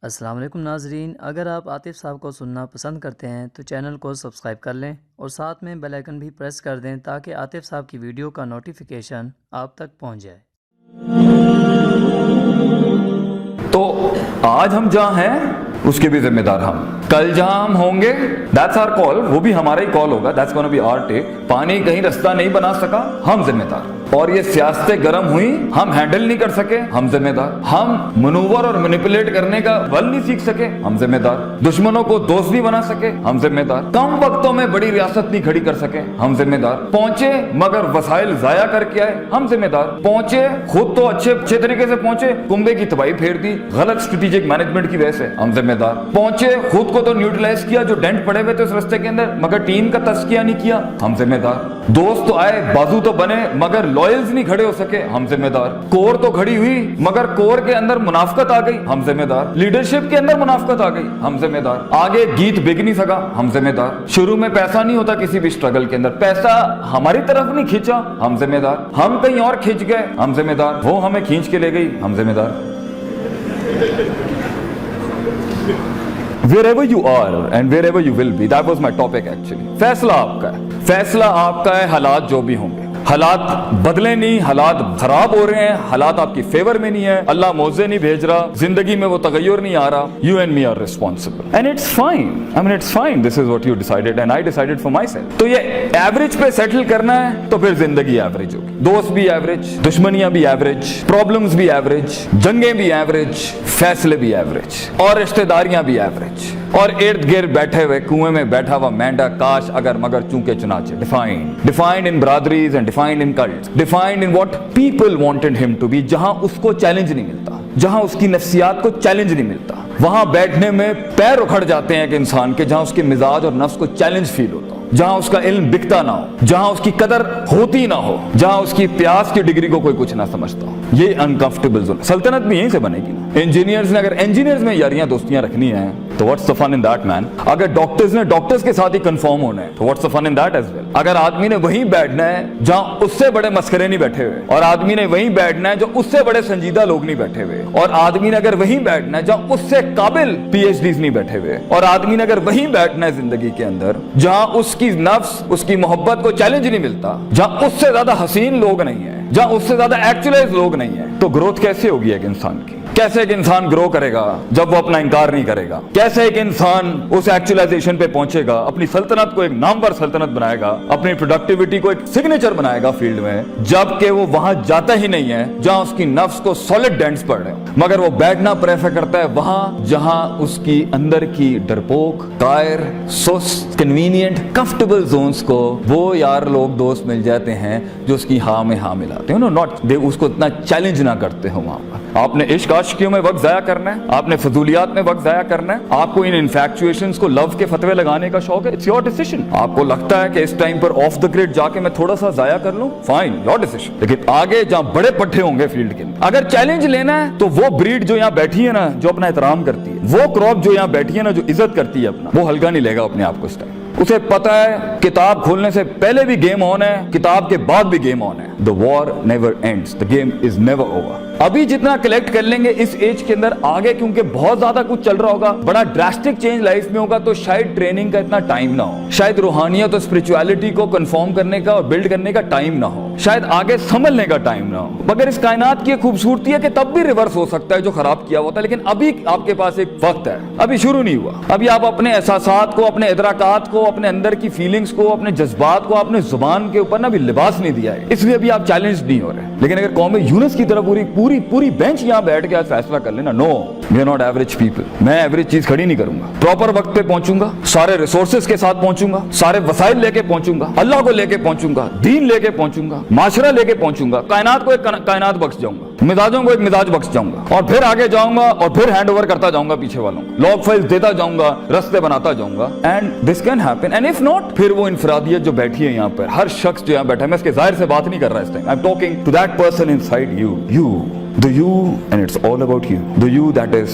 السلام علیکم ناظرین، اگر آپ عاطف صاحب کو سننا پسند کرتے ہیں تو چینل کو سبسکرائب کر لیں اور ساتھ میں بیل آئیکن بھی پریس کر دیں تاکہ عاطف صاحب کی ویڈیو کا نوٹیفیکیشن آپ تک پہنچ جائے۔ تو آج ہم جہاں ہیں اس کے بھی ذمہ دار ہم، کل جہاں ہم ہوں گے that's our call، وہ بھی ہمارا ہی کال ہوگا، that's gonna be our take۔ پانی کہیں رستہ نہیں بنا سکا، ہم ذمہ دار۔ اور یہ سیاستیں گرم ہوئی، ہم ہینڈل نہیں کر سکے، ہم ذمہ دار۔ ہم منور اور مینیپولیٹ کرنے کا ول نہیں سیکھ سکے، ہم ذمہ دار۔ دشمنوں کو دوست نہیں بنا سکے، ہم ذمہ دار۔ کم وقتوں میں بڑی ریاست نہیں کھڑی کر سکے، ہم ذمہ دار۔ پہنچے مگر وسائل ضائع کر کے آئے، ہم ذمہ دار۔ پہنچے خود تو اچھے طریقے سے پہنچے، کنبے کی تباہی پھیر دی غلط اسٹریٹجک مینجمنٹ کی وجہ سے، ہم ذمہ دار۔ پہنچے خود کو تو نیوٹرلائز کیا جو ڈینٹ پڑے ہوئے تھے اس رستے کے اندر، مگر ٹیم کا تزکیہ نہیں کیا، ہم ذمہ دار۔ دوست تو آئے، بازو تو بنے، مگر لوئلز نہیں کھڑے ہو سکے، ہم ذمہ دار۔ کور تو کھڑی ہوئی مگر کور کے اندر منافقت آ گئی، ہم ذمہ دار۔ لیڈرشپ کے اندر منافقت آ گئی، ہم ذمہ دار۔ آگے گیت بک نہیں سکا، ہم ذمہ دار۔ شروع میں پیسہ نہیں ہوتا کسی بھی اسٹرگل کے اندر، پیسہ ہماری طرف نہیں کھینچا، ہم ذمہ دار۔ ہم کہیں اور کھینچ گئے، ہم ذمہ دار۔ وہ ہمیں کھینچ کے لے گئی، ہم ذمہ دار۔ Wherever you are and wherever you will be, that was my topic actually۔ فیصلہ آپ کا ہے، فیصلہ آپ کا ہے، حالات جو بھی ہوں گے۔ حالات بدلے نہیں، حالات خراب ہو رہے ہیں، حالات آپ کی فیور میں نہیں ہے، اللہ موزے نہیں بھیج رہا، زندگی میں وہ تغیر نہیں آ رہا، you and me are responsible and it's fine۔ I mean it's fine، this is what you decided and I decided for myself۔ تو یہ ایوریج پہ سیٹل کرنا ہے تو پھر زندگی ایوریج ہوگی، دوست بھی ایوریج، دشمنیاں بھی ایوریج، پرابلمز بھی ایوریج، جنگیں بھی ایوریج، فیصلے بھی ایوریج، اور رشتہ داریاں بھی ایوریج، اور ارد گرد بیٹھے ہوئے کنویں میں بیٹھا ہوا مینڈا کاش اگر مگر چونکے چنانچہ۔ ڈیفائنڈ ان برادریز and defined in cults, defined in what people wanted them to be. جہاں اس کو چیلنج نہیں ملتا، جہاں اس کی نفسیات کو چیلنج نہیں ملتا، وہاں بیٹھنے میں پیر اکھڑ جاتے ہیں ایک انسان کے، جہاں اس کے مزاج اور نفس کو چیلنج فیل ہوتا ہو، جہاں اس کا علم بکتا نہ ہو، جہاں اس کی قدر ہوتی نہ ہو، جہاں اس کی پیاس کی ڈگری کو کوئی کچھ نہ سمجھتا ہو۔ یہ انکمفرٹیبل زون۔ سلطنت بھی یہیں سے بنے گی نا۔ انجینئرز نے اگر انجینئرز میں یاریاں دوستیاں رکھنی ہیں تو what's the fun in that مین۔ اگر ڈاکٹرز نے ڈاکٹرز کے ساتھ ہی کنفرم ہونا ہے تو what's the fun in that as well. اگر آدمی نے وہیں بیٹھنا ہے جہاں اس سے بڑے مسخرے نہیں بیٹھے ہوئے، اور آدمی نے وہیں بیٹھنا ہے جو اس سے بڑے سنجیدہ لوگ نہیں بیٹھے ہوئے، اور آدمی نے اگر وہیں بیٹھنا ہے جہاں اس سے قابل پی ایچ ڈیز نہیں بیٹھے ہوئے، اور آدمی نے اگر وہیں بیٹھنا ہے زندگی کے اندر جہاں اس کی نفس اس کی محبت کو چیلنج نہیں ملتا، جہاں اس سے زیادہ حسین لوگ نہیں ہیں، جہاں اس سے زیادہ ایکچولائز لوگ نہیں ہیں، تو گروتھ کیسے ہوگی ایک انسان کی؟ کیسے ایک انسان گرو کرے گا جب وہ اپنا انکار نہیں کرے گا؟ کیسے ایک انسان اس ایکچولائزیشن پہ پہنچے گا، اپنی سلطنت کو ایک نامور سلطنت بنائے گا، اپنی پروڈکٹیوٹی کو ایک سگنیچر بنائے گا فیلڈ میں، جبکہ وہ وہاں جاتا ہی نہیں ہے جہاں اس کی نفس کو سالڈ ڈینٹس پڑ رہے ہیں، مگر وہ بیٹھنا پریفر کرتا ہے وہاں جہاں اس کی اندر کی ڈرپوک، قائر، سست، کنوینئنٹ، کمفرٹیبل زونز کو وہ یار لوگ دوست مل جاتے ہیں جو اس کی ہاں میں ہاں ملاتے ہیں، ناٹ دے اس کو اتنا چیلنج نہ کرتے ہو وہاں پر۔ آپ نے عشق عاشقیوں میں وقت ضائع کرنا ہے، آپ نے فضولیات میں وقت ضائع کرنا ہے، آپ کو ان انفیکچویشنز کو لو کے فتوے لگانے کا شوق ہے، اٹس یور ڈیسیژن۔ آپ کو لگتا ہے کہ اس ٹائم پر آف دا گریڈ جا کے میں تھوڑا سا ضائع کر لوں، فائن، یور ڈیسیژن۔ لیکن آگے جہاں بڑے پٹھے ہوں گے فیلڈ کے اندر، اگر چیلنج لینا ہے تو وہ بریڈ جو یہاں بیٹھی ہے نا، جو اپنا احترام کرتی ہے، وہ کراپ جو یہاں بیٹھی ہے نا، جو عزت کرتی ہے اپنا، وہ ہلکا نہیں لے گا اپنے آپ کو اس ٹائم۔ اسے پتا ہے کتاب کھولنے سے پہلے بھی گیم آن ہے، کتاب کے بعد بھی گیم آن ہے۔ The war never ends, the game is never over۔ ابھی جتنا کلیکٹ کر لیں گے اس ایج کے اندر، آگے کیونکہ بہت زیادہ کچھ چل رہا ہوگا، بڑا ڈراسٹک چینج لائف میں ہوگا، تو شاید ٹریننگ کا اتنا ٹائم نہ ہو، شاید روحانیت اور اسپرچویلٹی کو کنفارم کرنے کا اور بلڈ کرنے کا ٹائم نہ ہو، شاید آگے سنبھلنے کا ٹائم نہ ہو۔ مگر اس کائنات کی خوبصورتی ہے کہ تب بھی ریورس ہو سکتا ہے جو خراب کیا ہوتا ہے، لیکن ابھی آپ کے پاس ایک وقت ہے، ابھی شروع نہیں ہوا۔ ابھی آپ اپنے احساسات کو، اپنے ادراکات کو، اپنے اندر کی فیلنگز کو، اپنے جذبات کو، اپنے زبان کے اوپر نا بھی لباس نہیں دیا ہے، اس لیے ابھی آپ چیلنج نہیں ہو رہے۔ لیکن اگر قوم یونس کی طرح پوری بینچ یہاں بیٹھ کے آج فیصلہ کر لینا، no we are not average people, میں ایوریج چیز کھڑی نہیں کروں گا، پراپر وقت پہ پہنچوں گا، سارے ریسورسز کے ساتھ پہنچوں گا، سارے وسائل لے کے پہنچوں گا، اللہ کو لے کے پہنچوں گا، دین لے کے پہنچوں گا، معاشرہ لے کے پہنچوں گا، کائنات کو ایک کائنات بخش جاؤں گا، مزاجوں کو ایک مزاج بخش جاؤں گا، اور پھر آگے جاؤں گا اور پھر ہینڈ اوور کرتا جاؤں گا پیچھے والوں کو، لاگ فائلز دیتا جاؤں گا، رستے بناتا جاؤں گا، and this can happen. And if not, پھر وہ انفرادیت جو بیٹھی ہے یہاں پر، ہر شخص جو یہاں بیٹھا ہے، میں اس کے ظاہر سے بات نہیں کر رہا اس time, I am talking to that person inside you, the you, and it's all about you, the you that is